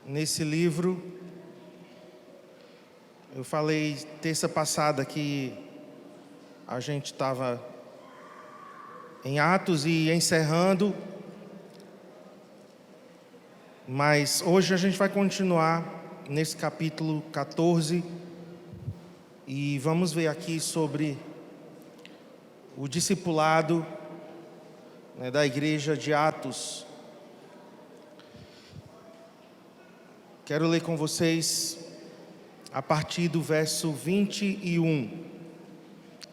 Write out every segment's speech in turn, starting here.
nesse livro. Eu falei terça passada que a gente estava em Atos e encerrando, mas hoje a gente vai continuar nesse capítulo 14 e vamos ver aqui sobre o discipulado, da igreja de Atos. Quero ler com vocês a partir do verso 21.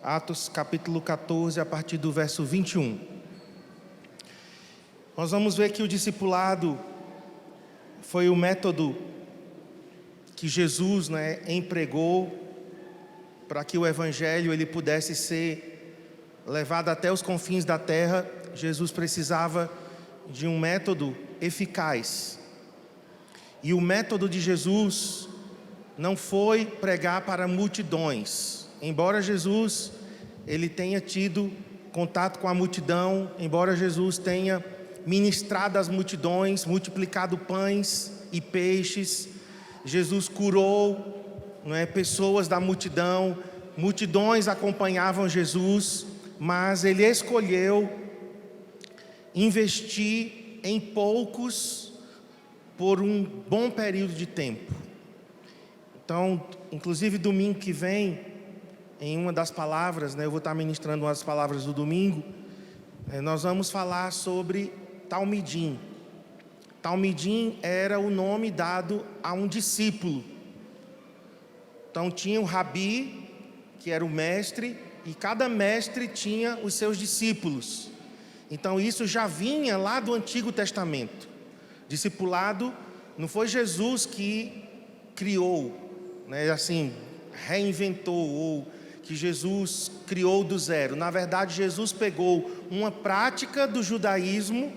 Atos capítulo 14, a partir do verso 21. Nós vamos ver que o discipulado foi o método que Jesus empregou para que o evangelho ele pudesse ser levado até os confins da terra. Jesus precisava de um método eficaz. E o método de Jesus não foi pregar para multidões. Embora Jesus ele tenha tido contato com a multidão, embora Jesus tenha ministrado às multidões, multiplicado pães e peixes, Jesus curou pessoas da multidão, multidões acompanhavam Jesus, mas ele escolheu investir em poucos por um bom período de tempo. Então, inclusive domingo que vem, em uma das palavras, eu vou estar ministrando uma das palavras do domingo, nós vamos falar sobre Talmidim. Talmidim era o nome dado a um discípulo. Então tinha o Rabi, que era o mestre, e cada mestre tinha os seus discípulos. Então isso já vinha lá do Antigo Testamento. Discipulado não foi Jesus que criou, reinventou, ou que Jesus criou do zero. Na verdade, Jesus pegou uma prática do judaísmo,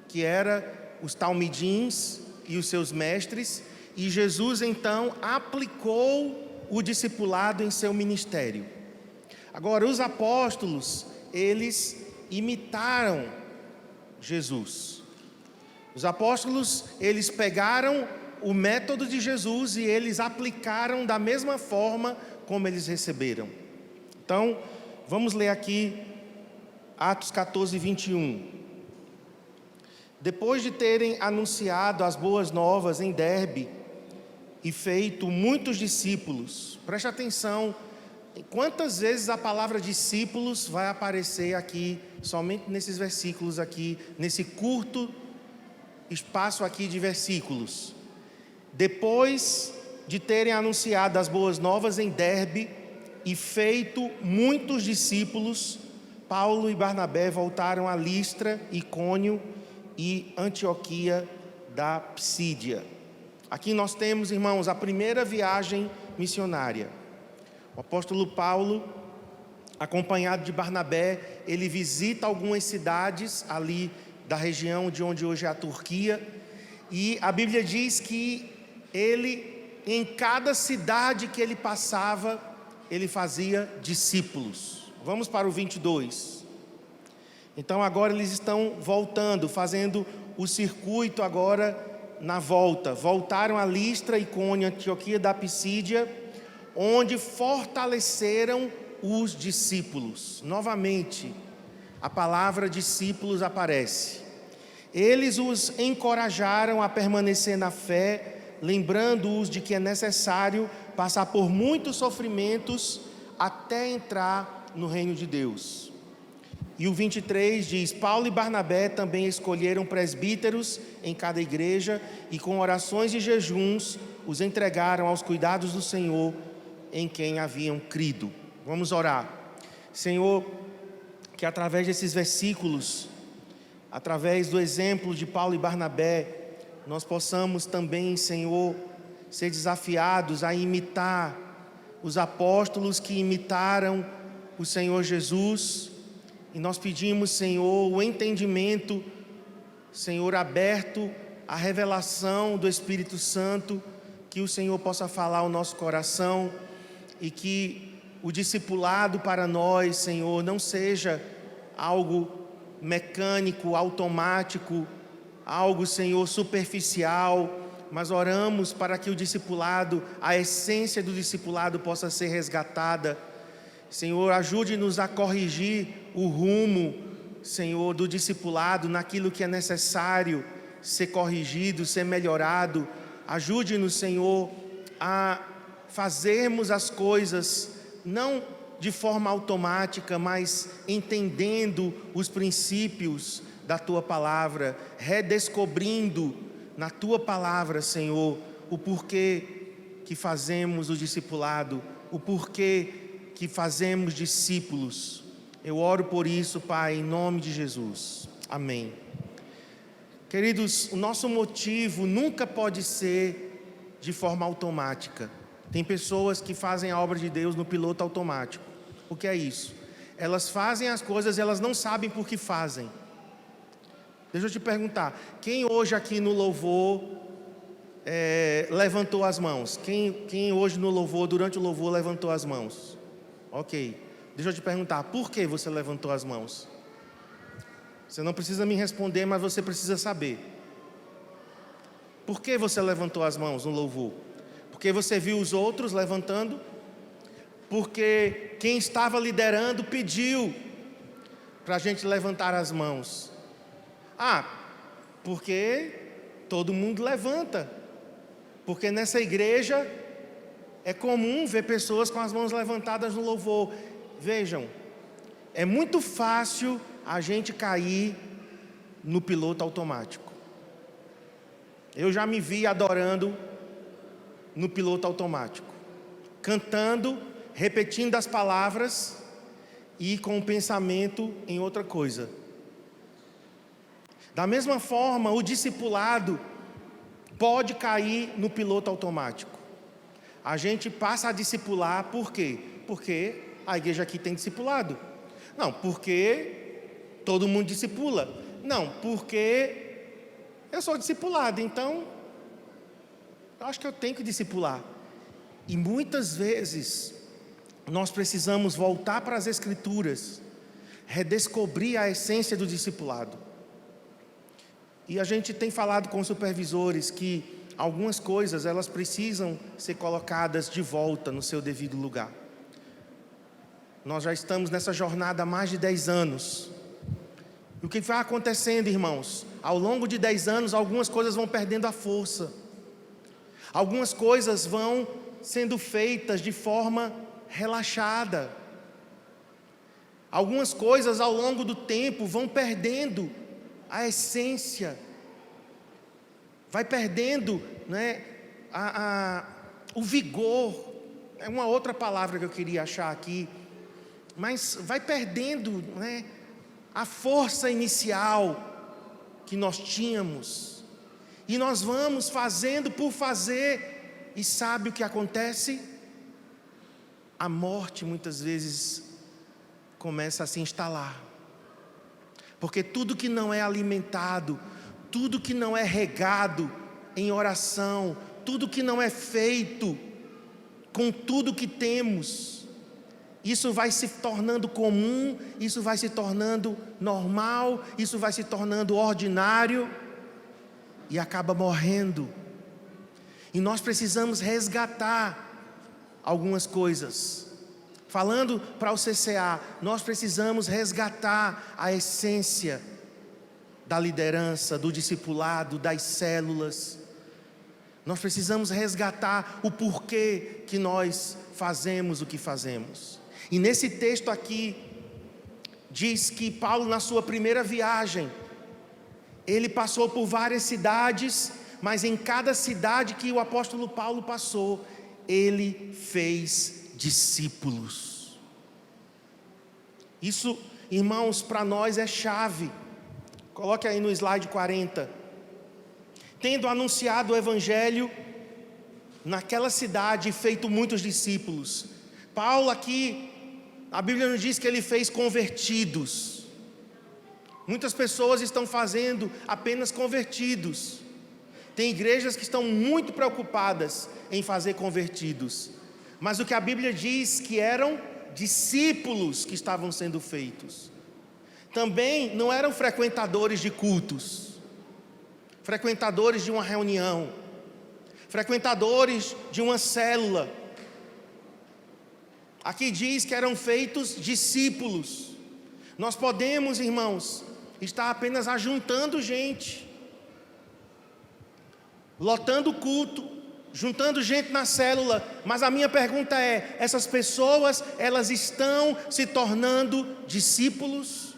que era os talmidins e os seus mestres, e Jesus então aplicou o discipulado em seu ministério. Agora, os apóstolos, eles imitaram Jesus. Os apóstolos, eles pegaram o método de Jesus e eles aplicaram da mesma forma como eles receberam. Então, vamos ler aqui Atos 14, 21. Depois de terem anunciado as boas novas em Derbe e feito muitos discípulos, preste atenção, quantas vezes a palavra discípulos vai aparecer aqui, somente nesses versículos aqui, nesse curto espaço aqui de versículos. Depois de terem anunciado as boas novas em Derbe e feito muitos discípulos, Paulo e Barnabé voltaram a Listra, Icônio e Antioquia da Psídia. Aqui nós temos, irmãos, a primeira viagem missionária. O apóstolo Paulo, acompanhado de Barnabé, ele visita algumas cidades ali da região de onde hoje é a Turquia, e a Bíblia diz que ele, em cada cidade que ele passava, ele fazia discípulos. Vamos para o 22. Então agora eles estão voltando, fazendo o circuito agora na volta. Voltaram a Listra, Icônio, Antioquia da Psídia, onde fortaleceram os discípulos. Novamente, a palavra discípulos aparece. Eles os encorajaram a permanecer na fé, lembrando-os de que é necessário passar por muitos sofrimentos até entrar no reino de Deus. E o 23 diz: Paulo e Barnabé também escolheram presbíteros em cada igreja e com orações e jejuns os entregaram aos cuidados do Senhor em quem haviam crido. Vamos orar. Senhor, que através desses versículos, através do exemplo de Paulo e Barnabé, nós possamos também, Senhor, ser desafiados a imitar os apóstolos que imitaram o Senhor Jesus. E nós pedimos, Senhor, o entendimento, Senhor, aberto à revelação do Espírito Santo, que o Senhor possa falar ao nosso coração e que o discipulado para nós, Senhor, não seja algo mecânico, automático, algo, Senhor, superficial, mas oramos para que o discipulado, a essência do discipulado possa ser resgatada. Senhor, ajude-nos a corrigir o rumo, Senhor, do discipulado, naquilo que é necessário ser corrigido, ser melhorado. Ajude-nos, Senhor, a fazermos as coisas, não de forma automática, mas entendendo os princípios da Tua Palavra, redescobrindo na Tua Palavra, Senhor, o porquê que fazemos o discipulado, o porquê que fazemos discípulos. Eu oro por isso, Pai, em nome de Jesus. Amém. Queridos, o nosso motivo nunca pode ser de forma automática. Tem pessoas que fazem a obra de Deus no piloto automático. O que é isso? Elas fazem as coisas e elas não sabem por que fazem. Deixa eu te perguntar, quem hoje aqui no louvor levantou as mãos? Quem hoje no louvor, durante o louvor, levantou as mãos? Ok. Deixa eu te perguntar, por que você levantou as mãos? Você não precisa me responder, mas você precisa saber. Por que você levantou as mãos no louvor? Porque você viu os outros levantando? Porque quem estava liderando pediu para a gente levantar as mãos? Porque todo mundo levanta. Porque nessa igreja é comum ver pessoas com as mãos levantadas no louvor. Vejam, é muito fácil a gente cair no piloto automático. Eu já me vi adorando no piloto automático, cantando, repetindo as palavras e com o pensamento em outra coisa. Da mesma forma, o discipulado pode cair no piloto automático. A gente passa a discipular, por quê? Porque a igreja aqui tem discipulado. Não, porque todo mundo discipula. Não, porque eu sou discipulado, então eu acho que eu tenho que discipular. E muitas vezes nós precisamos voltar para as Escrituras, redescobrir a essência do discipulado. E a gente tem falado com os supervisores que algumas coisas elas precisam ser colocadas de volta no seu devido lugar. Nós já estamos nessa jornada há mais de 10 anos. E o que vai acontecendo, irmãos? Ao longo de 10 anos, algumas coisas vão perdendo a força. Algumas coisas vão sendo feitas de forma relaxada. Algumas coisas ao longo do tempo vão perdendo a essência. Vai perdendo, o vigor. É uma outra palavra que eu queria achar aqui. Mas vai perdendo, a força inicial que nós tínhamos. E nós vamos fazendo por fazer. E sabe o que acontece? A morte muitas vezes começa a se instalar. Porque tudo que não é alimentado, tudo que não é regado em oração, tudo que não é feito com tudo que temos, isso vai se tornando comum, isso vai se tornando normal, isso vai se tornando ordinário e acaba morrendo. E nós precisamos resgatar algumas coisas. Falando para o CCA, nós precisamos resgatar a essência da liderança, do discipulado, das células. Nós precisamos resgatar o porquê que nós fazemos o que fazemos. E nesse texto aqui, diz que Paulo, na sua primeira viagem, ele passou por várias cidades, mas em cada cidade que o apóstolo Paulo passou, ele fez discípulos. Isso, irmãos, para nós é chave. Coloque aí no slide 40. Tendo anunciado o evangelho naquela cidade e feito muitos discípulos. Paulo aqui, a Bíblia nos diz que ele fez convertidos. Muitas pessoas estão fazendo apenas convertidos. Tem igrejas que estão muito preocupadas em fazer convertidos. Mas o que a Bíblia diz que eram discípulos que estavam sendo feitos. Também não eram frequentadores de cultos, frequentadores de uma reunião. frequentadores de uma célula. Aqui diz que eram feitos discípulos. Nós podemos, irmãos, estar apenas ajuntando gente, lotando o culto, juntando gente na célula, mas a minha pergunta é: essas pessoas, elas estão se tornando discípulos?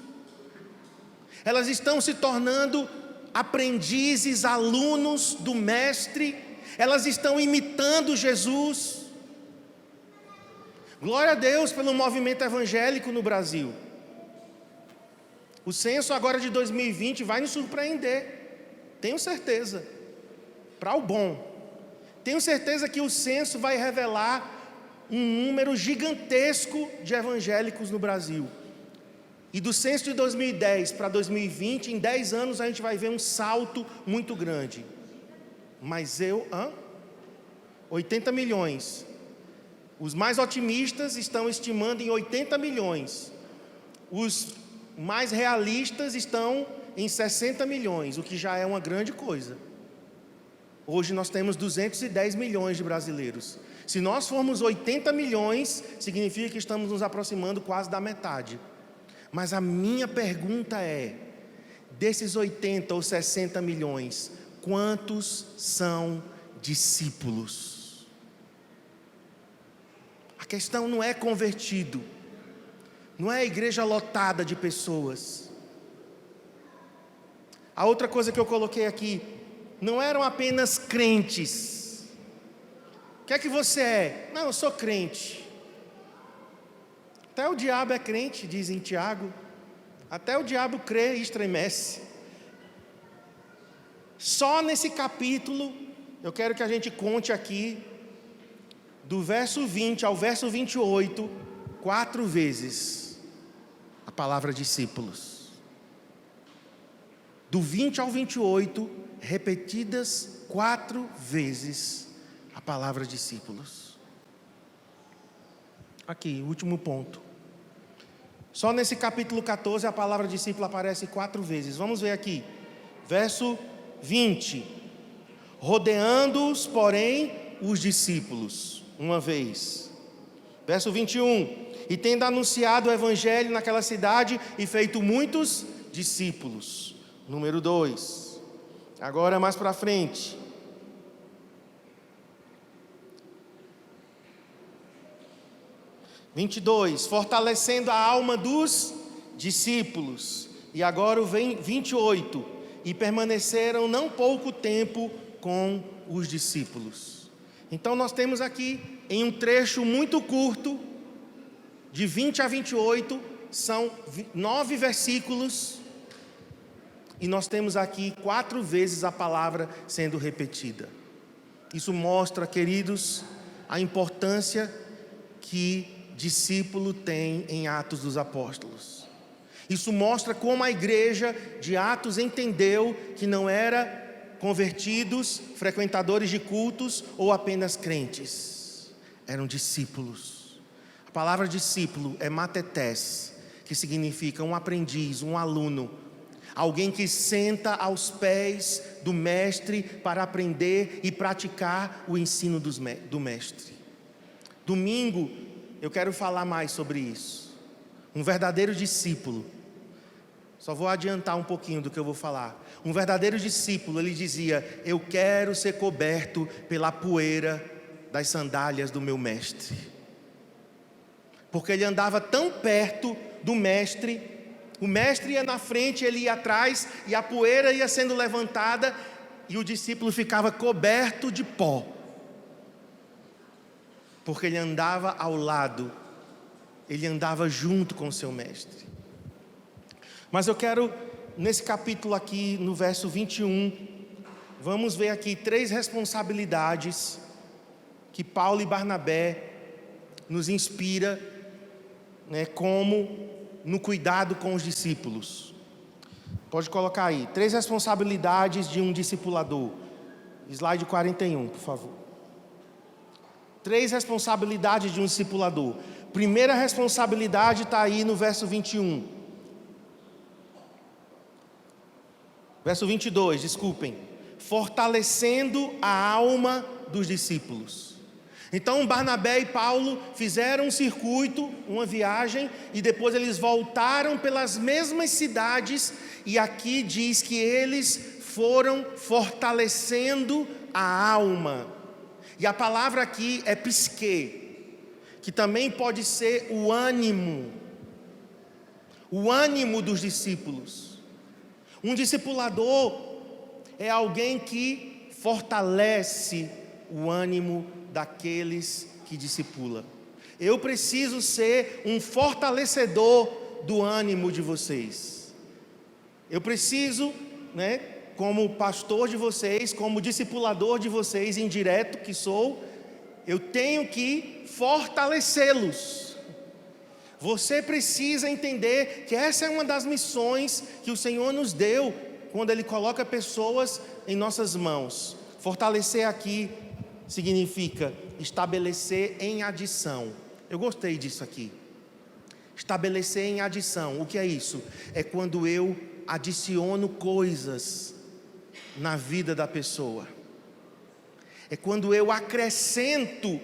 Elas estão se tornando aprendizes, alunos do Mestre? Elas estão imitando Jesus? Glória a Deus pelo movimento evangélico no Brasil. O censo agora de 2020 vai nos surpreender, tenho certeza, para o bom. Tenho certeza que o censo vai revelar um número gigantesco de evangélicos no Brasil. E do censo de 2010 para 2020, em 10 anos a gente vai ver um salto muito grande. Mas 80 milhões. Os mais otimistas estão estimando em 80 milhões. Os mais realistas estão em 60 milhões, o que já é uma grande coisa. Hoje nós temos 210 milhões de brasileiros. Se nós formos 80 milhões, significa que estamos nos aproximando quase da metade. Mas a minha pergunta é: desses 80 ou 60 milhões, quantos são discípulos? A questão não é convertido, não é a igreja lotada de pessoas. A outra coisa que eu coloquei aqui: não eram apenas crentes. O que é que você é? Não, eu sou crente. Até o diabo é crente, diz em Tiago. Até o diabo crê e estremece. Só nesse capítulo, eu quero que a gente conte aqui, do verso 20 ao verso 28, 4 vezes a palavra discípulos. Do 20 ao 28, repetidas 4 vezes a palavra discípulos. Aqui, último ponto. Só nesse capítulo 14 a palavra discípulo aparece 4 vezes. Vamos ver aqui. Verso 20. Rodeando-os, porém, os discípulos, uma vez. Verso 21. E tendo anunciado o evangelho naquela cidade e feito muitos discípulos. Número 2. Agora mais para frente. (22) Fortalecendo a alma dos discípulos. E agora o 28. E permaneceram não pouco tempo com os discípulos. Então nós temos aqui, em um trecho muito curto, de 20 a 28, são 9 versículos, e nós temos aqui 4 vezes a palavra sendo repetida. Isso mostra, queridos, a importância que discípulo tem em Atos dos Apóstolos. Isso mostra como a igreja de Atos entendeu que não era convertidos, frequentadores de cultos ou apenas crentes. Eram discípulos. A palavra discípulo é matetés, que significa um aprendiz, um aluno. Alguém que senta aos pés do mestre para aprender e praticar o ensino do mestre. Domingo eu quero falar mais sobre isso. Um verdadeiro discípulo, só vou adiantar um pouquinho do que eu vou falar. Um verdadeiro discípulo, ele dizia: eu quero ser coberto pela poeira das sandálias do meu mestre. Porque ele andava tão perto do mestre, o mestre ia na frente, ele ia atrás, e a poeira ia sendo levantada, e o discípulo ficava coberto de pó. Porque ele andava ao lado, ele andava junto com o seu mestre. Mas eu quero, nesse capítulo aqui, no verso 21, vamos ver aqui 3 responsabilidades que Paulo e Barnabé nos inspira, como no cuidado com os discípulos. Pode colocar aí, 3 responsabilidades de um discipulador. Slide 41, por favor. 3 responsabilidades de um discipulador. Primeira responsabilidade está aí no verso 21. Verso 22, desculpem. Fortalecendo a alma dos discípulos. Então Barnabé e Paulo fizeram um circuito, uma viagem, e depois eles voltaram pelas mesmas cidades, e aqui diz que eles foram fortalecendo a alma. E a palavra aqui é psique, que também pode ser o ânimo dos discípulos. Um discipulador é alguém que fortalece o ânimo daqueles que discipula. Eu preciso ser um fortalecedor do ânimo de vocês. Eu preciso, como pastor de vocês, como discipulador de vocês, indireto que sou, eu tenho que fortalecê-los. Você precisa entender que essa é uma das missões que o Senhor nos deu quando Ele coloca pessoas em nossas mãos. Fortalecer aqui significa estabelecer em adição. Eu gostei disso aqui. Estabelecer em adição. O que é isso? É quando eu adiciono coisas na vida da pessoa. É quando eu acrescento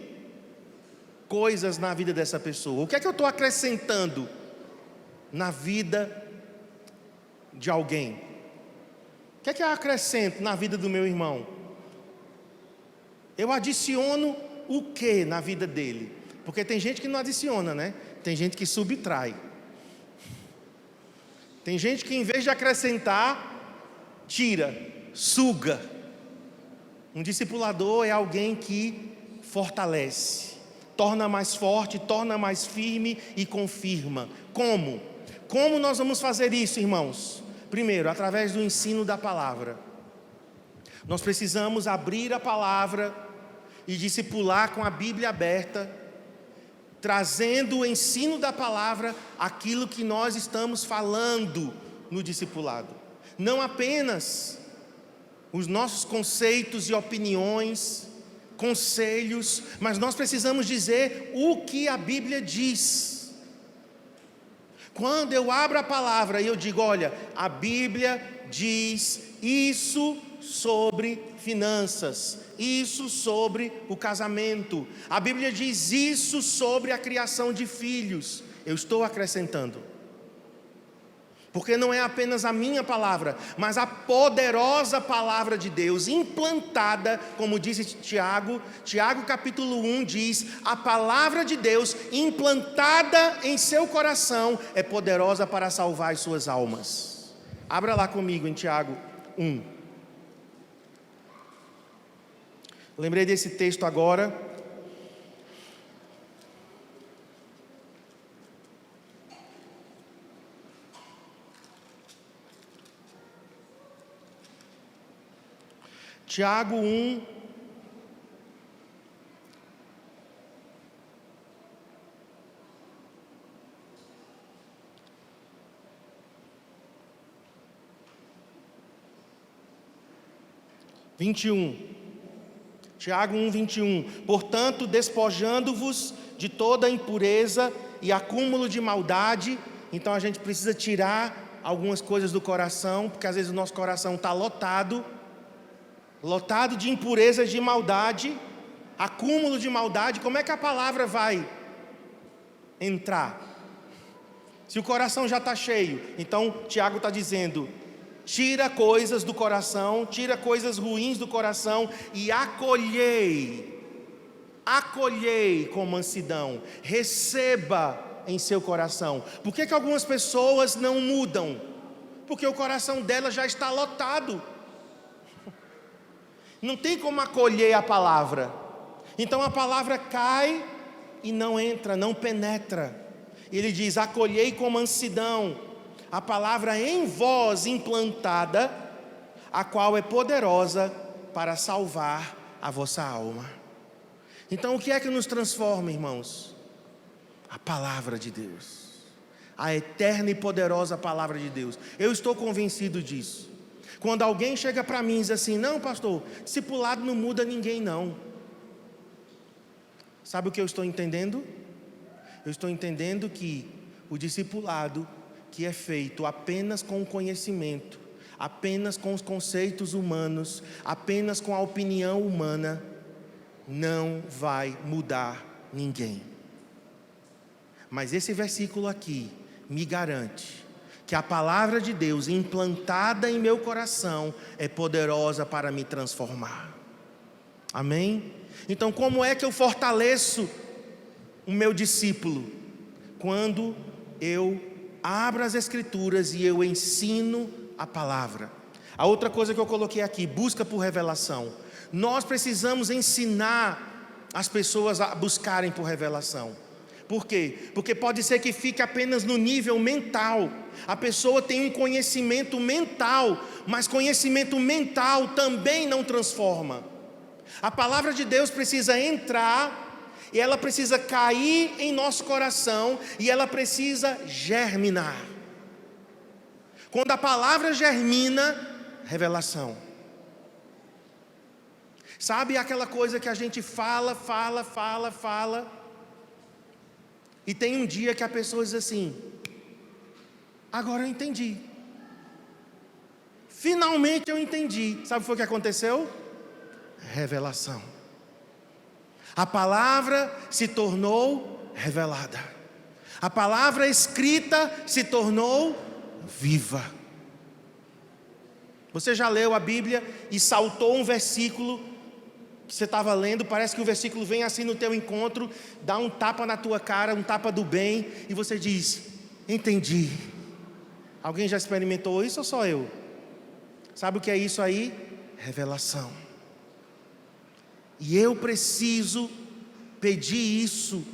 coisas na vida dessa pessoa. O que é que eu estou acrescentando na vida de alguém? O que é que eu acrescento na vida do meu irmão? Eu adiciono o que na vida dele? Porque tem gente que não adiciona, né? Tem gente que subtrai. Tem gente que em vez de acrescentar, tira, suga. Um discipulador é alguém que fortalece, torna mais forte, torna mais firme e confirma. Como? Como nós vamos fazer isso, irmãos? Primeiro, através do ensino da palavra. Nós precisamos abrir a palavra e discipular com a Bíblia aberta, trazendo o ensino da palavra aquilo que nós estamos falando no discipulado. Não apenas os nossos conceitos e opiniões, conselhos, mas nós precisamos dizer o que a Bíblia diz. Quando eu abro a palavra e eu digo, olha, a Bíblia diz isso sobre finanças, isso sobre o casamento, a Bíblia diz isso sobre a criação de filhos, eu estou acrescentando, porque não é apenas a minha palavra, mas a poderosa palavra de Deus, implantada, como disse Tiago capítulo 1 diz, a palavra de Deus implantada em seu coração é poderosa para salvar as suas almas. Abra lá comigo em Tiago 1. Lembrei desse texto agora. Tiago 1, Tiago 1, 21. Portanto, despojando-vos de toda impureza e acúmulo de maldade. Então a gente precisa tirar algumas coisas do coração, porque às vezes o nosso coração está lotado de impurezas, de maldade, acúmulo de maldade. Como é que a palavra vai entrar? Se o coração já está cheio, então Tiago está dizendo, tira coisas do coração, tira coisas ruins do coração e acolhei com mansidão, receba em seu coração. Por que algumas pessoas não mudam? Porque o coração delas já está lotado. Não tem como acolher a palavra. Então a palavra cai e não entra, não penetra. Ele diz, acolhei com mansidão a palavra em vós implantada, a qual é poderosa para salvar a vossa alma. Então o que é que nos transforma, irmãos? A palavra de Deus, a eterna e poderosa palavra de Deus. Eu estou convencido disso. Quando alguém chega para mim e diz assim, não pastor, discipulado não muda ninguém não. Sabe o que eu estou entendendo? Eu estou entendendo que o discipulado que é feito apenas com o conhecimento, apenas com os conceitos humanos, apenas com a opinião humana, não vai mudar ninguém. Mas esse versículo aqui me garante que a palavra de Deus implantada em meu coração é poderosa para me transformar. Amém? Então, como é que eu fortaleço o meu discípulo? Quando eu abro as Escrituras e eu ensino a palavra. A outra coisa que eu coloquei aqui, busca por revelação. Nós precisamos ensinar as pessoas a buscarem por revelação. Por quê? Porque pode ser que fique apenas no nível mental. A pessoa tem um conhecimento mental, mas conhecimento mental também não transforma. A palavra de Deus precisa entrar, e ela precisa cair em nosso coração, e ela precisa germinar. Quando a palavra germina, revelação. Sabe aquela coisa que a gente fala, e tem um dia que a pessoa diz assim: agora eu entendi. Finalmente eu entendi. Sabe o que foi que aconteceu? Revelação. A palavra se tornou revelada. A palavra escrita se tornou viva. Você já leu a Bíblia e saltou um versículo que você estava lendo, parece que o versículo vem assim no teu encontro, dá um tapa na tua cara, um tapa do bem, e você diz: entendi. Alguém já experimentou isso ou só eu? Sabe o que é isso aí? Revelação. E eu preciso pedir isso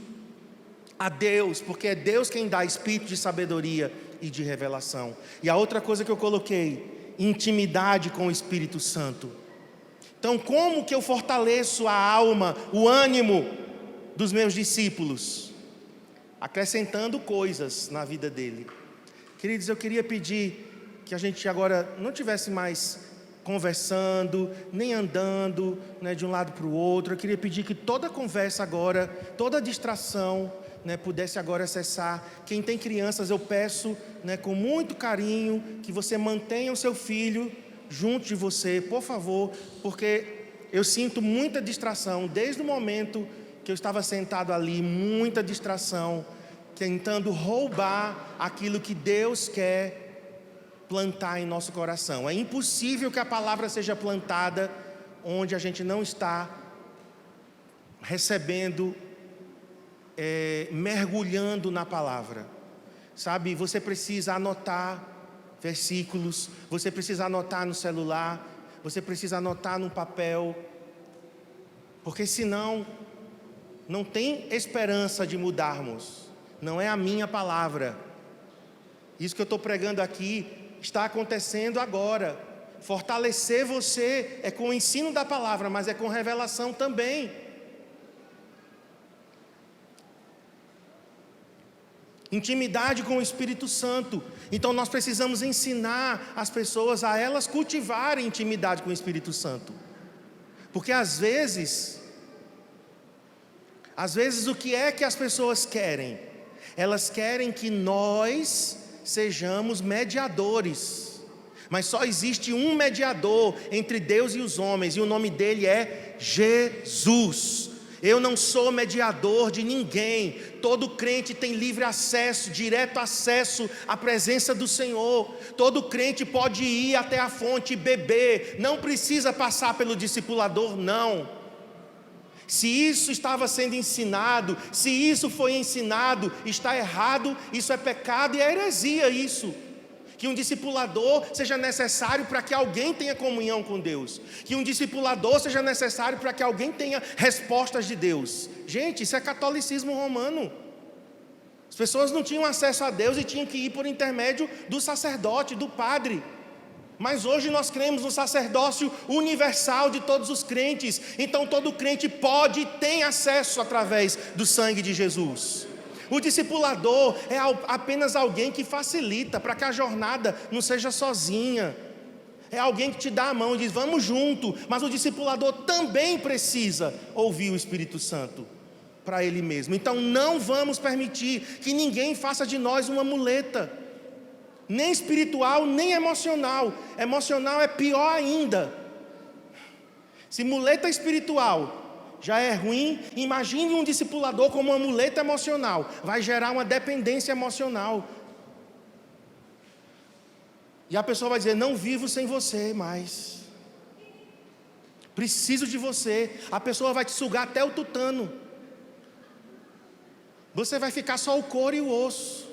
a Deus, porque é Deus quem dá espírito de sabedoria e de revelação. E a outra coisa que eu coloquei: intimidade com o Espírito Santo. Então, como que eu fortaleço a alma, o ânimo dos meus discípulos? Acrescentando coisas na vida dele. Queridos, eu queria pedir que a gente agora não tivesse mais conversando, nem andando, de um lado para o outro. Eu queria pedir que toda conversa agora, toda distração, pudesse agora cessar. Quem tem crianças, eu peço, com muito carinho, que você mantenha o seu filho junto de você, por favor, porque eu sinto muita distração, desde o momento que eu estava sentado ali, muita distração, tentando roubar aquilo que Deus quer plantar em nosso coração. É impossível que a palavra seja plantada onde a gente não está recebendo, mergulhando na palavra. Sabe, você precisa anotar versículos, você precisa anotar no celular, você precisa anotar num papel, porque senão não tem esperança de mudarmos. Não é a minha palavra. Isso que eu estou pregando aqui está acontecendo agora. Fortalecer você é com o ensino da palavra, mas é com revelação também. Intimidade com o Espírito Santo. Então nós precisamos ensinar as pessoas a elas cultivarem intimidade com o Espírito Santo. Porque às vezes o que é que as pessoas querem? Elas querem que nós sejamos mediadores. Mas só existe um mediador entre Deus e os homens, e o nome dele é Jesus. Eu não sou mediador de ninguém. Todo crente tem livre acesso, direto acesso à presença do Senhor. Todo crente pode ir até a fonte e beber, não precisa passar pelo discipulador, não. Se isso estava sendo ensinado, se isso foi ensinado, está errado, isso é pecado e é heresia isso. Que um discipulador seja necessário para que alguém tenha comunhão com Deus. Que um discipulador seja necessário para que alguém tenha respostas de Deus. Gente, isso é catolicismo romano. As pessoas não tinham acesso a Deus e tinham que ir por intermédio do sacerdote, do padre. Mas hoje nós cremos no sacerdócio universal de todos os crentes. Então todo crente pode e tem acesso através do sangue de Jesus. O discipulador é apenas alguém que facilita para que a jornada não seja sozinha. É alguém que te dá a mão e diz: vamos junto. Mas o discipulador também precisa ouvir o Espírito Santo para ele mesmo. Então não vamos permitir que ninguém faça de nós uma muleta, nem espiritual, nem emocional. Emocional é pior ainda. Se muleta espiritual já é ruim. Imagine um discipulador como uma muleta emocional. Vai gerar uma dependência emocional. E a pessoa vai dizer: não vivo sem você mais. Preciso de você. A pessoa vai te sugar até o tutano. Você vai ficar só o couro e o osso.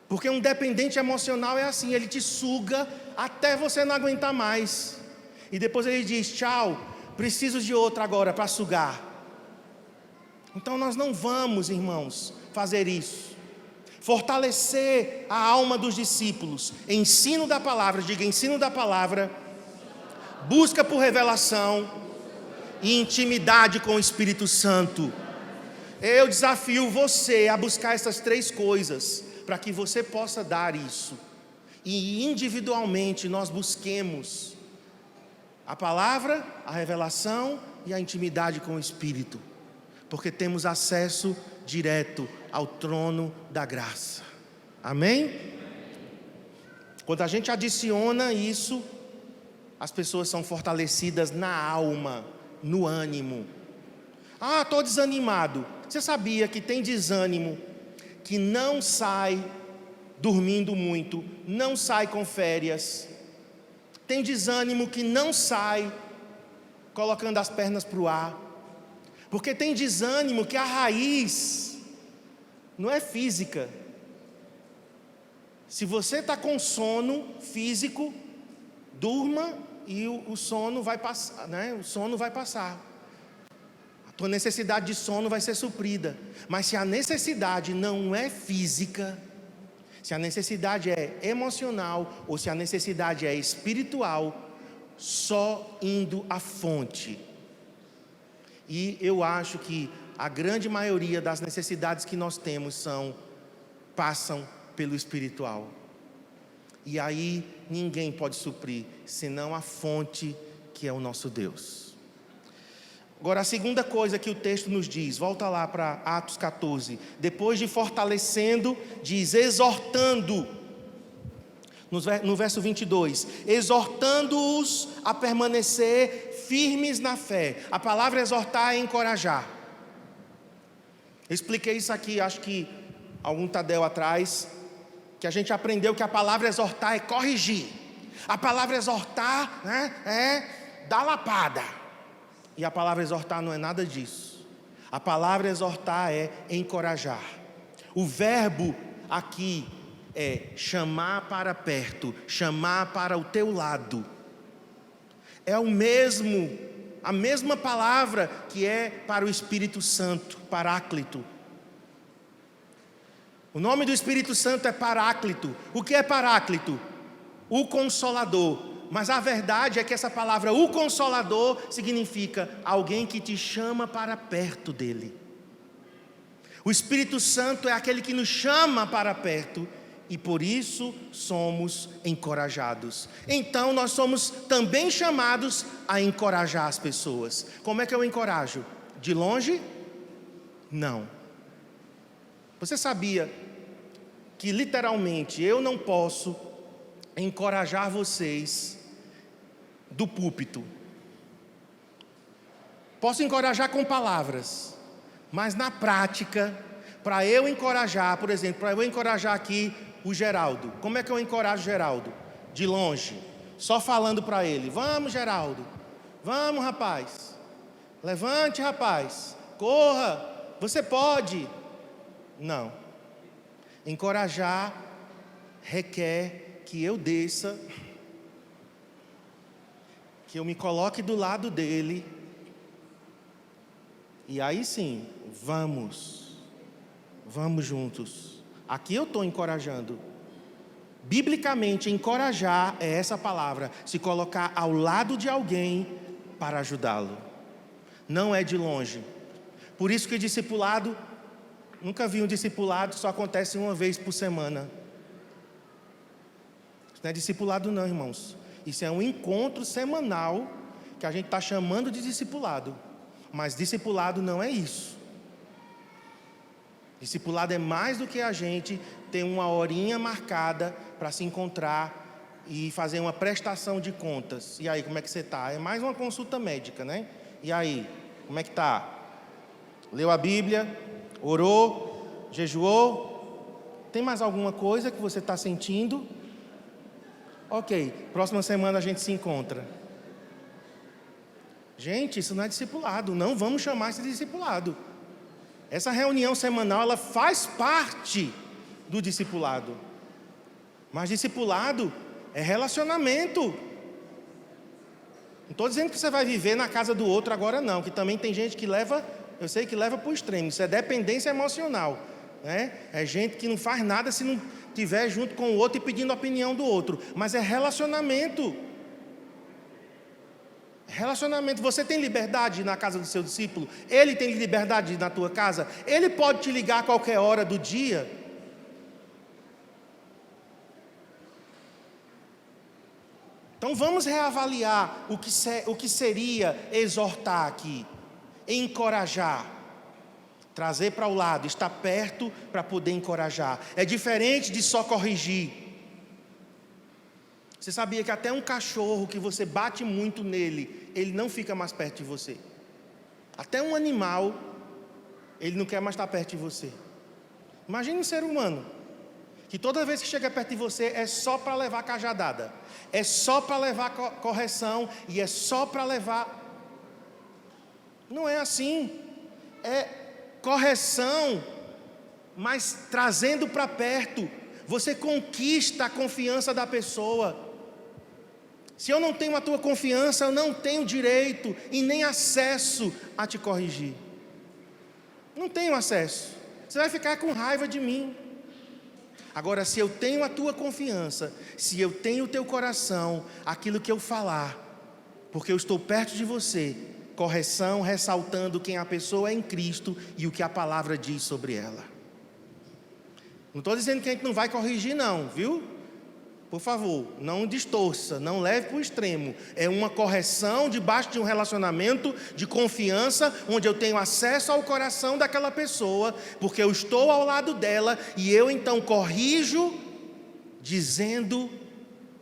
Porque um dependente emocional é assim, ele te suga até você não aguentar mais. E depois ele diz: tchau, preciso de outra agora para sugar. Então nós não vamos, irmãos, fazer isso. Fortalecer a alma dos discípulos. Ensino da palavra, diga ensino da palavra. Busca por revelação e intimidade com o Espírito Santo. Eu desafio você a buscar essas 3 coisas, para que você possa dar isso. E individualmente nós busquemos a palavra, a revelação e a intimidade com o Espírito. Porque temos acesso direto ao trono da graça. Amém? Quando a gente adiciona isso, as pessoas são fortalecidas na alma, no ânimo. Ah, estou desanimado. Você sabia que tem desânimo que não sai dormindo muito, não sai com férias? Tem desânimo que não sai colocando as pernas para o ar. Porque tem desânimo que a raiz não é física. Se você está com sono físico, durma e o sono vai passar, né? O sono vai passar. A tua necessidade de sono vai ser suprida. Mas se a necessidade não é física, se a necessidade é emocional ou se a necessidade é espiritual, só indo à fonte. E eu acho que a grande maioria das necessidades que nós temos passam pelo espiritual. E aí ninguém pode suprir, senão a fonte que é o nosso Deus. Agora a segunda coisa que o texto nos diz, volta lá para Atos 14. Depois de fortalecendo, diz exortando. No verso 22, exortando-os a permanecer firmes na fé. A palavra exortar é encorajar. Eu expliquei isso aqui, acho que algum Tadel atrás, que a gente aprendeu que a palavra exortar é corrigir. A palavra exortar, né, é dar lapada. E a palavra exortar não é nada disso. A palavra exortar é encorajar. O verbo aqui é chamar para perto, chamar para o teu lado. É a mesma palavra que é para o Espírito Santo, Paráclito. O nome do Espírito Santo é Paráclito. O que é Paráclito? O Consolador. Mas a verdade é que essa palavra, o Consolador, significa alguém que te chama para perto dele. O Espírito Santo é aquele que nos chama para perto e por isso somos encorajados. Então nós somos também chamados a encorajar as pessoas. Como é que eu encorajo? De longe? Não. Você sabia que literalmente eu não posso encorajar vocês do púlpito? Posso encorajar com palavras, mas na prática, para eu encorajar, por exemplo, para eu encorajar aqui o Geraldo, como é que eu encorajo o Geraldo? De longe, só falando para ele: vamos, Geraldo, vamos, rapaz, levante, rapaz, corra, você pode. Não. Encorajar requer que eu desça, que eu me coloque do lado dele, e aí sim, vamos juntos. Aqui eu estou encorajando. Biblicamente, encorajar é essa palavra, se colocar ao lado de alguém para ajudá-lo. Não é de longe. Por isso que o discipulado, nunca vi um discipulado, só acontece uma vez por semana. Isso não é discipulado não, irmãos. Isso é um encontro semanal que a gente está chamando de discipulado. Mas discipulado não é isso. Discipulado é mais do que a gente ter uma horinha marcada para se encontrar e fazer uma prestação de contas. E aí, como é que você está? É mais uma consulta médica, né? E aí, Como é que está? Leu a Bíblia? Orou? Jejuou? Tem mais alguma coisa que você está sentindo? Ok, próxima semana a gente se encontra. Gente, isso não é discipulado, não vamos chamar isso de discipulado. Essa reunião semanal, ela faz parte do discipulado. Mas discipulado é relacionamento. Não estou dizendo que você vai viver na casa do outro agora não, que também tem gente que leva, eu sei que leva para o extremo, isso é dependência emocional, né? É gente que não faz nada se não estiver junto com o outro e pedindo a opinião do outro, mas é relacionamento. Relacionamento, você tem liberdade na casa do seu discípulo? Ele tem liberdade na tua casa? Ele pode te ligar a qualquer hora do dia? Então vamos reavaliar o que seria exortar aqui, encorajar, trazer para o lado, estar perto para poder encorajar. É diferente de só corrigir. Você sabia que até um cachorro que você bate muito nele, ele não fica mais perto de você? Até um animal, ele não quer mais estar perto de você. Imagine um ser humano, que toda vez que chega perto de você é só para levar cajadada, é só para levar correção e é só para levar... Não é assim, é correção, mas trazendo para perto, você conquista a confiança da pessoa. Se eu não tenho a tua confiança, eu não tenho direito e nem acesso a te corrigir. Não tenho acesso, você vai ficar com raiva de mim. Agora, se eu tenho a tua confiança, se eu tenho o teu coração, aquilo que eu falar, porque eu estou perto de você, correção, ressaltando quem a pessoa é em Cristo e o que a palavra diz sobre ela. Não estou dizendo que a gente não vai corrigir não, viu? Por favor, não distorça, não leve para o extremo. É uma correção debaixo de um relacionamento de confiança, onde eu tenho acesso ao coração daquela pessoa, porque eu estou ao lado dela, e eu então corrijo, dizendo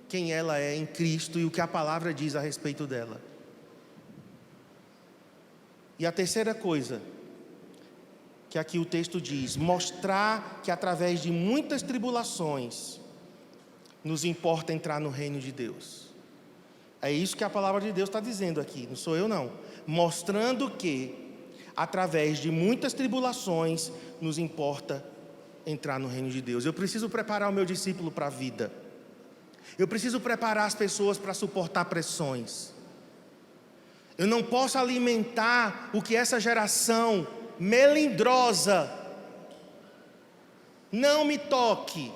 quem ela é em Cristo e o que a palavra diz a respeito dela. E a terceira coisa, que aqui o texto diz, mostrar que através de muitas tribulações, nos importa entrar no reino de Deus. É isso que a palavra de Deus está dizendo aqui, não sou eu não. Mostrando que, através de muitas tribulações, nos importa entrar no reino de Deus. Eu preciso preparar o meu discípulo para a vida. Eu preciso preparar as pessoas para suportar pressões. Eu não posso alimentar o que essa geração melindrosa, não me toque,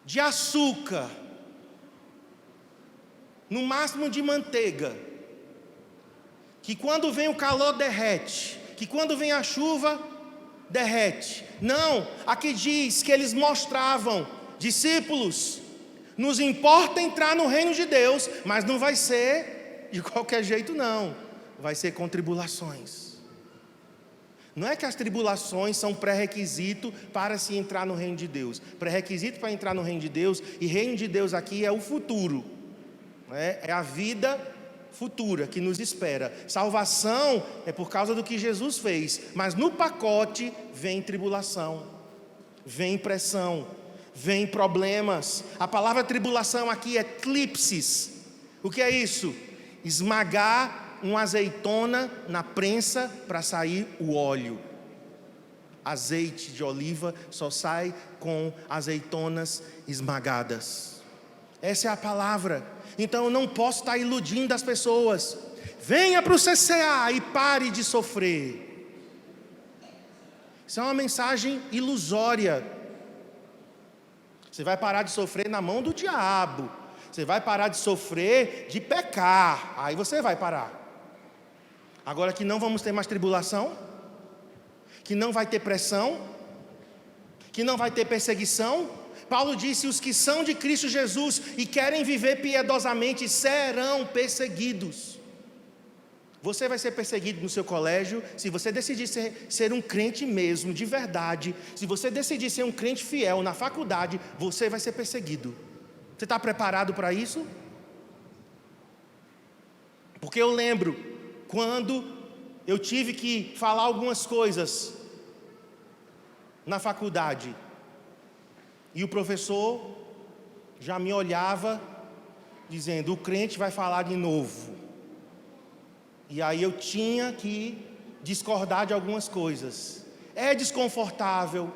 de açúcar, no máximo de manteiga, que quando vem o calor derrete, que quando vem a chuva derrete. Não, aqui diz que eles mostravam, discípulos, nos importa entrar no reino de Deus, mas não vai ser de qualquer jeito não, vai ser com tribulações. Não é que as tribulações são pré-requisito para se entrar no reino de Deus. Pré-requisito para entrar no reino de Deus, e reino de Deus aqui é o futuro, né? É a vida futura que nos espera. Salvação é por causa do que Jesus fez, mas no pacote vem tribulação, vem pressão, vem problemas. A palavra tribulação aqui é eclipsis. O que é isso? Esmagar uma azeitona na prensa para sair o óleo. Azeite de oliva só sai com azeitonas esmagadas. Essa é a palavra. Então eu não posso estar iludindo as pessoas. Venha para o CCA e pare de sofrer. Isso é uma mensagem ilusória. Você vai parar de sofrer na mão do diabo. Você vai parar de sofrer de pecar. Aí você vai parar. Agora que não vamos ter mais tribulação, que não vai ter pressão, que não vai ter perseguição. Paulo disse, os que são de Cristo Jesus e querem viver piedosamente serão perseguidos. Você vai ser perseguido no seu colégio, se você decidir ser um crente mesmo, de verdade. Se você decidir ser um crente fiel na faculdade, você vai ser perseguido. Você está preparado para isso? Porque eu lembro quando eu tive que falar algumas coisas na faculdade, e o professor já me olhava dizendo: o crente vai falar de novo. E aí eu tinha que discordar de algumas coisas. É desconfortável,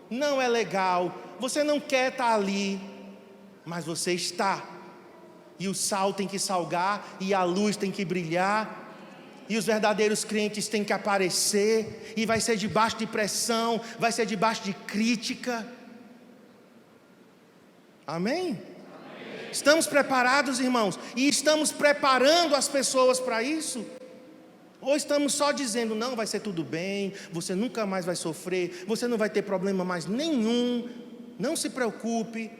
não é legal, você não quer estar ali, mas você está. E o sal tem que salgar, e a luz tem que brilhar, e os verdadeiros crentes têm que aparecer, e vai ser debaixo de pressão, vai ser debaixo de crítica. Amém? Estamos preparados, irmãos? E estamos preparando as pessoas para isso? Ou estamos só dizendo: não, vai ser tudo bem, você nunca mais vai sofrer, você não vai ter problema mais nenhum, não se preocupe.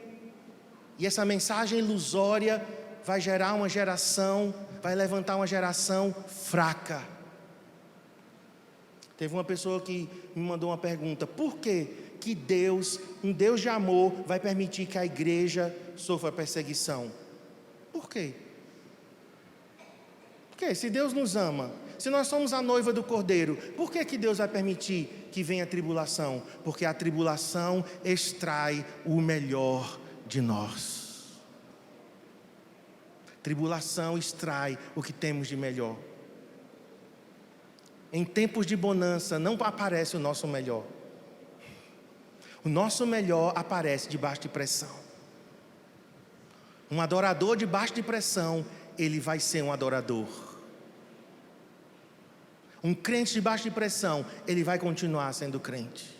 E essa mensagem ilusória vai gerar uma geração, vai levantar uma geração fraca. Teve uma pessoa que me mandou uma pergunta: por que Deus, um Deus de amor, vai permitir que a igreja sofra perseguição? Por quê? Porque se Deus nos ama, se nós somos a noiva do Cordeiro, por que Deus vai permitir que venha a tribulação? Porque a tribulação extrai o melhor de nós. Tribulação extrai o que temos de melhor. Em tempos de bonança não aparece o nosso melhor. O nosso melhor aparece debaixo de pressão. Um adorador debaixo de pressão, ele vai ser um adorador. Um crente debaixo de pressão, ele vai continuar sendo crente.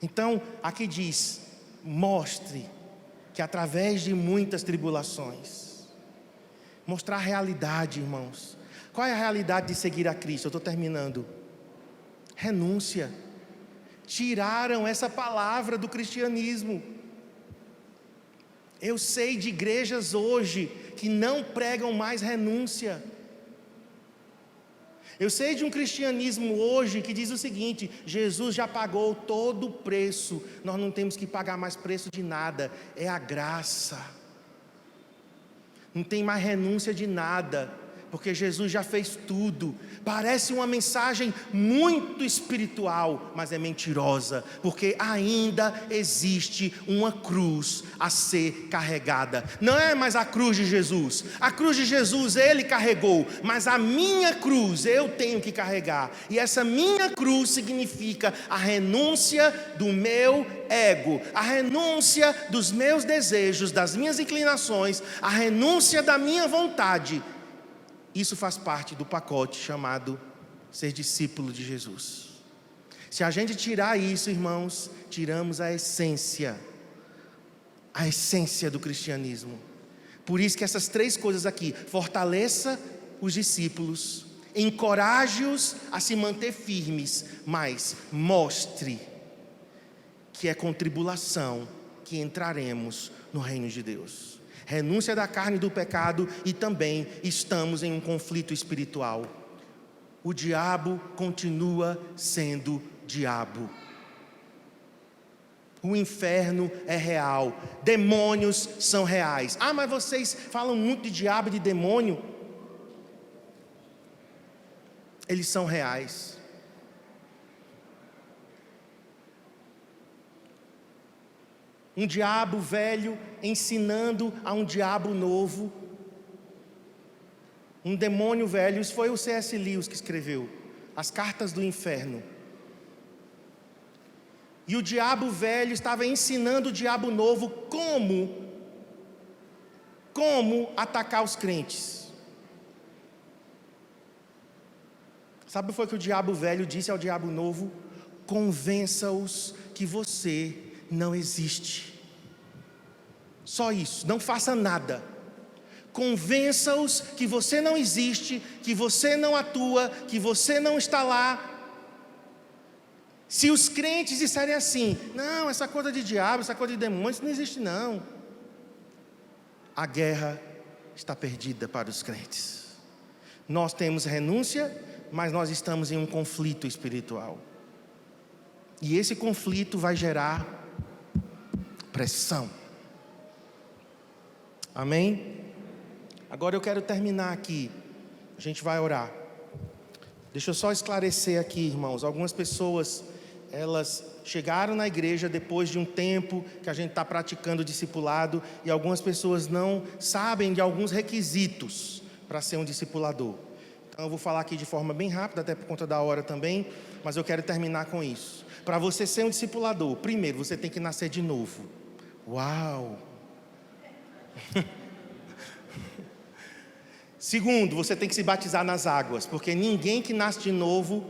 Então, aqui diz: mostre que através de muitas tribulações, mostrar a realidade, irmãos. Qual é a realidade de seguir a Cristo? Eu estou terminando. Renúncia. Tiraram essa palavra do cristianismo. Eu sei de igrejas hoje que não pregam mais renúncia. Eu sei de um cristianismo hoje que diz o seguinte: Jesus já pagou todo o preço, nós não temos que pagar mais preço de nada, é a graça. Não tem mais renúncia de nada, porque Jesus já fez tudo. Parece uma mensagem muito espiritual, mas é mentirosa, porque ainda existe uma cruz a ser carregada. Não é mais a cruz de Jesus. A cruz de Jesus ele carregou, mas a minha cruz eu tenho que carregar. E essa minha cruz significa a renúncia do meu ego, a renúncia dos meus desejos, das minhas inclinações, a renúncia da minha vontade. Isso faz parte do pacote chamado ser discípulo de Jesus. Se a gente tirar isso, irmãos, tiramos a essência do cristianismo. Por isso que essas três coisas aqui: fortaleça os discípulos, encoraje-os a se manter firmes, mas mostre que é com tribulação que entraremos no reino de Deus. Renúncia da carne e do pecado, e também estamos em um conflito espiritual. O diabo continua sendo diabo. O inferno é real, demônios são reais. Ah, mas vocês falam muito de diabo e de demônio. Eles são reais. Um diabo velho ensinando a um diabo novo. Um demônio velho. Isso foi o C.S. Lewis que escreveu As Cartas do Inferno. E o diabo velho estava ensinando o diabo novo como atacar os crentes. Sabe o que foi que o diabo velho disse ao diabo novo? Convença-os que você não existe. Só isso, não faça nada. Convença-os que você não existe, que você não atua, que você não está lá. Se os crentes disserem assim: não, essa coisa de diabo, essa coisa de demônios não existe não, a guerra está perdida para os crentes. Nós temos renúncia, mas nós estamos em um conflito espiritual. E esse conflito vai gerar pressão. Amém? Agora eu quero terminar aqui A gente vai orar. Deixa eu só esclarecer aqui, irmãos. Algumas pessoas, elas chegaram na igreja depois de um tempo que a gente está praticando o discipulado, e algumas pessoas não sabem de alguns requisitos para ser um discipulador. Então eu vou falar aqui de forma bem rápida, até por conta da hora também, mas eu quero terminar com isso. Para você ser um discipulador, primeiro você tem que nascer de novo. Uau! Segundo, você tem que se batizar nas águas, porque ninguém que nasce de novo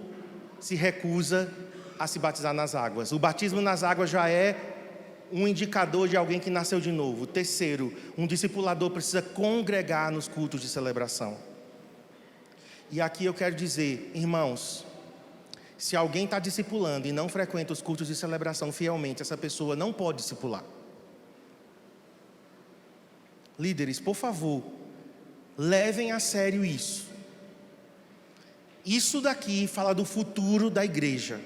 se recusa a se batizar nas águas. O batismo nas águas já é um indicador de alguém que nasceu de novo. Terceiro, um discipulador precisa congregar nos cultos de celebração. E aqui eu quero dizer, irmãos, se alguém está discipulando e não frequenta os cultos de celebração fielmente, essa pessoa não pode discipular. Líderes, por favor, levem a sério isso. Isso daqui fala do futuro da igreja.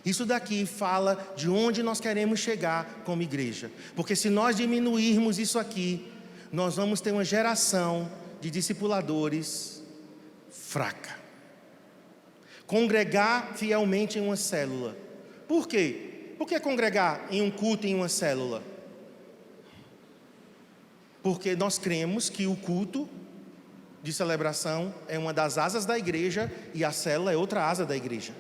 Isso daqui fala de onde nós queremos chegar como igreja. Porque se nós diminuirmos isso aqui, nós vamos ter uma geração de discipuladores fraca. Congregar fielmente em uma célula. Por quê? Por que congregar em um culto em uma célula? Porque nós cremos que o culto de celebração é uma das asas da igreja e a célula é outra asa da igreja.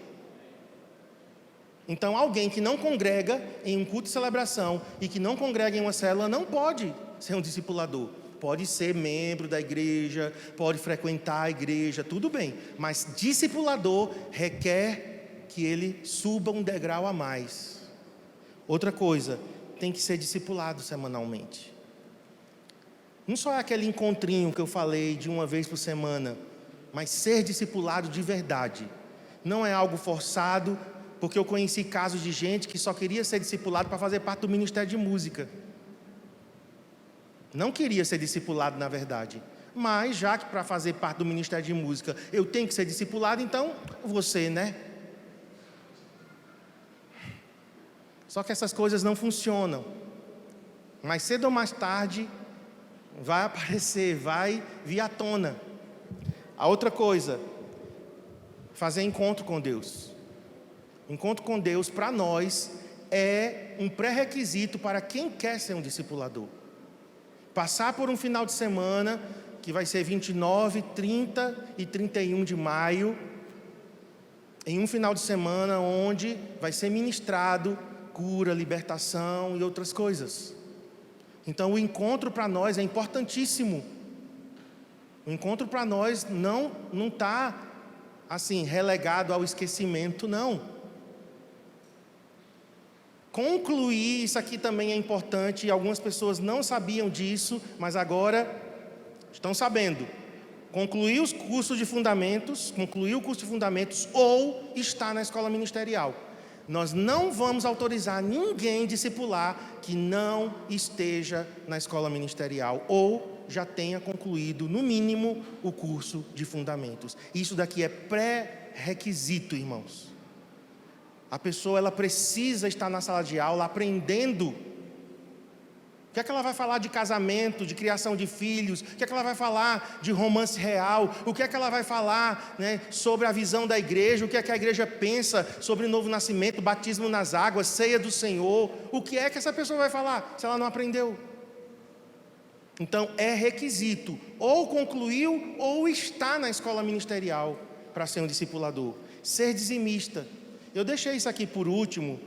Então alguém que não congrega em um culto de celebração e que não congrega em uma célula não pode ser um discipulador. Pode ser membro da igreja, pode frequentar a igreja, tudo bem. Mas discipulador requer que ele suba um degrau a mais. Outra coisa, tem que ser discipulado semanalmente. Não só é aquele encontrinho que eu falei de uma vez por semana, mas ser discipulado de verdade. Não é algo forçado, porque eu conheci casos de gente que só queria ser discipulado para fazer parte do ministério de música. Não queria ser discipulado na verdade. Mas já que para fazer parte do ministério de música eu tenho que ser discipulado, então você, né? Só que essas coisas não funcionam. Mais cedo ou mais tarde vai aparecer, vai vir à tona. A outra coisa, fazer encontro com Deus. Encontro com Deus, para nós, é um pré-requisito para quem quer ser um discipulador. Passar por um final de semana, que vai ser 29, 30 e 31 de maio, em um final de semana onde vai ser ministrado cura, libertação e outras coisas. Então o encontro para nós é importantíssimo. O encontro para nós não está assim relegado ao esquecimento, não. Concluir, isso aqui também é importante, e algumas pessoas não sabiam disso, mas agora estão sabendo. Concluir os cursos de fundamentos, concluir o curso de fundamentos ou estar na escola ministerial. Nós não vamos autorizar ninguém discipular que não esteja na escola ministerial ou já tenha concluído, no mínimo, o curso de fundamentos. Isso daqui é pré-requisito, irmãos. A pessoa, ela precisa estar na sala de aula aprendendo. O que é que ela vai falar de casamento, de criação de filhos? O que é que ela vai falar de romance real? O que é que ela vai falar, né, sobre a visão da igreja? O que é que a igreja pensa sobre o novo nascimento, batismo nas águas, ceia do Senhor? O que é que essa pessoa vai falar se ela não aprendeu? Então é requisito, ou concluiu ou está na escola ministerial para ser um discipulador. Ser dizimista. Eu deixei isso aqui por último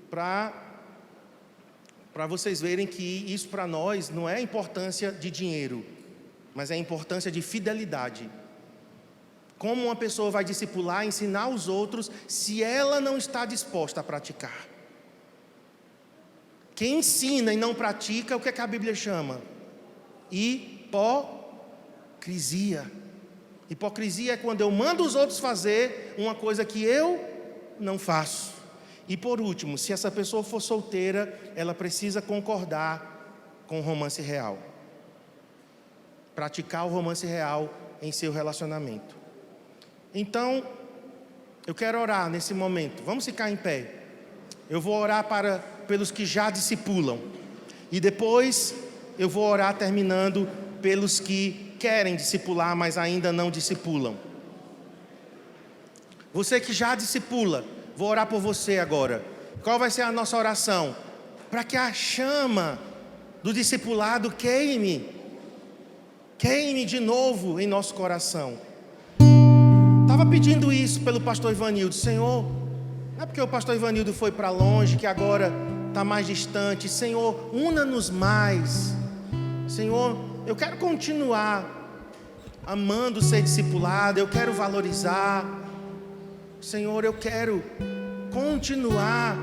para vocês verem que isso para nós não é a importância de dinheiro, mas é a importância de fidelidade. Como uma pessoa vai discipular, ensinar os outros, se ela não está disposta a praticar? Quem ensina e não pratica, o que é que a Bíblia chama? Hipocrisia. Hipocrisia é quando eu mando os outros fazer uma coisa que eu não faço. E por último, se essa pessoa for solteira, ela precisa concordar com o romance real. Praticar o romance real em seu relacionamento. Então, eu quero orar nesse momento. Vamos ficar em pé. Eu vou orar pelos que já discipulam. E depois, eu vou orar terminando pelos que querem discipular, mas ainda não discipulam. Você que já discipula, vou orar por você agora. Qual vai ser a nossa oração? Para que a chama do discipulado queime de novo em nosso coração. Estava pedindo isso pelo pastor Ivanildo. Senhor, não é porque o pastor Ivanildo foi para longe, que agora está mais distante. Senhor, una-nos mais. Senhor, eu quero continuar amando ser discipulado, eu quero valorizar. Senhor, eu quero continuar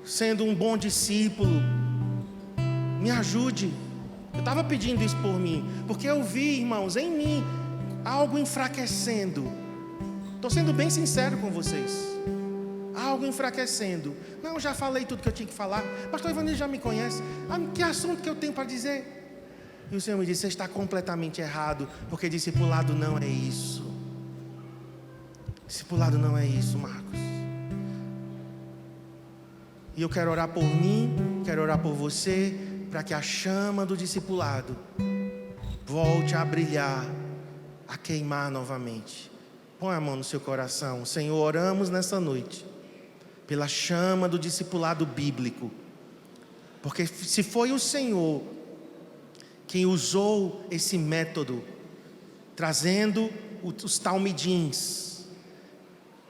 sendo um bom discípulo. Me ajude. Eu estava pedindo isso por mim, porque eu vi, irmãos, em mim algo enfraquecendo. Estou sendo bem sincero com vocês. Algo enfraquecendo. Não, já falei tudo que eu tinha que falar. Pastor Ivanildo já me conhece. Que assunto que eu tenho para dizer? E o Senhor me disse: você está completamente errado, porque discipulado não é isso. Discipulado não é isso, Marcos. E eu quero orar por mim, quero orar por você, para que a chama do discipulado volte a brilhar, a queimar novamente. Põe a mão no seu coração. Senhor, oramos nessa noite pela chama do discipulado bíblico, porque se foi o Senhor quem usou esse método, trazendo os talmidins,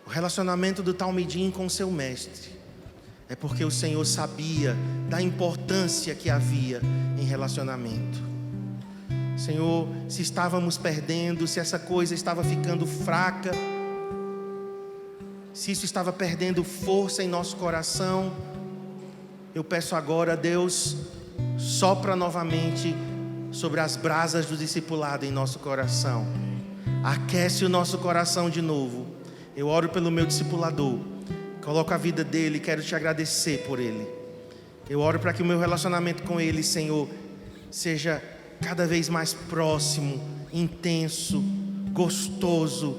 o relacionamento do talmidim com seu mestre, é porque o Senhor sabia da importância que havia em relacionamento. Senhor, se estávamos perdendo, se essa coisa estava ficando fraca, se isso estava perdendo força em nosso coração, eu peço agora, Deus, sopra novamente sobre as brasas do discipulado em nosso coração. Aquece o nosso coração de novo. Eu oro pelo meu discipulador, coloco a vida dele, quero te agradecer por ele. Eu oro para que o meu relacionamento com ele, Senhor, seja cada vez mais próximo, intenso, gostoso.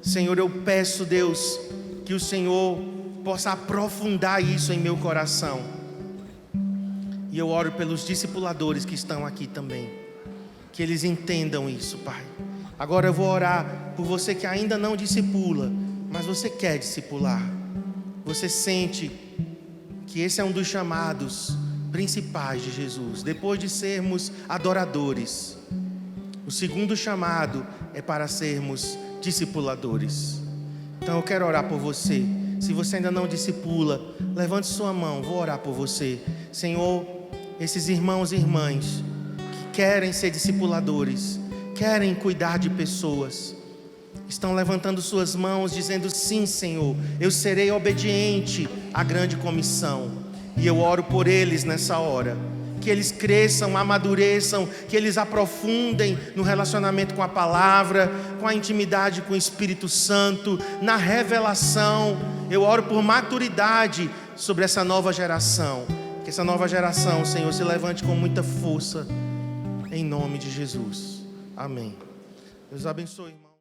Senhor, eu peço, Deus, que o Senhor possa aprofundar isso em meu coração. E eu oro pelos discipuladores que estão aqui também, que eles entendam isso, Pai. Agora eu vou orar por você que ainda não discipula, mas você quer discipular. Você sente que esse é um dos chamados principais de Jesus. Depois de sermos adoradores, o segundo chamado é para sermos discipuladores. Então eu quero orar por você. Se você ainda não discipula, levante sua mão, vou orar por você. Senhor, esses irmãos e irmãs que querem ser discipuladores, querem cuidar de pessoas, estão levantando suas mãos dizendo: sim, Senhor, eu serei obediente à grande comissão. E eu oro por eles nessa hora, que eles cresçam, amadureçam, que eles aprofundem no relacionamento com a palavra, com a intimidade com o Espírito Santo, na revelação. Eu oro por maturidade sobre essa nova geração, que essa nova geração, Senhor, se levante com muita força, em nome de Jesus. Amém. Deus abençoe, irmão.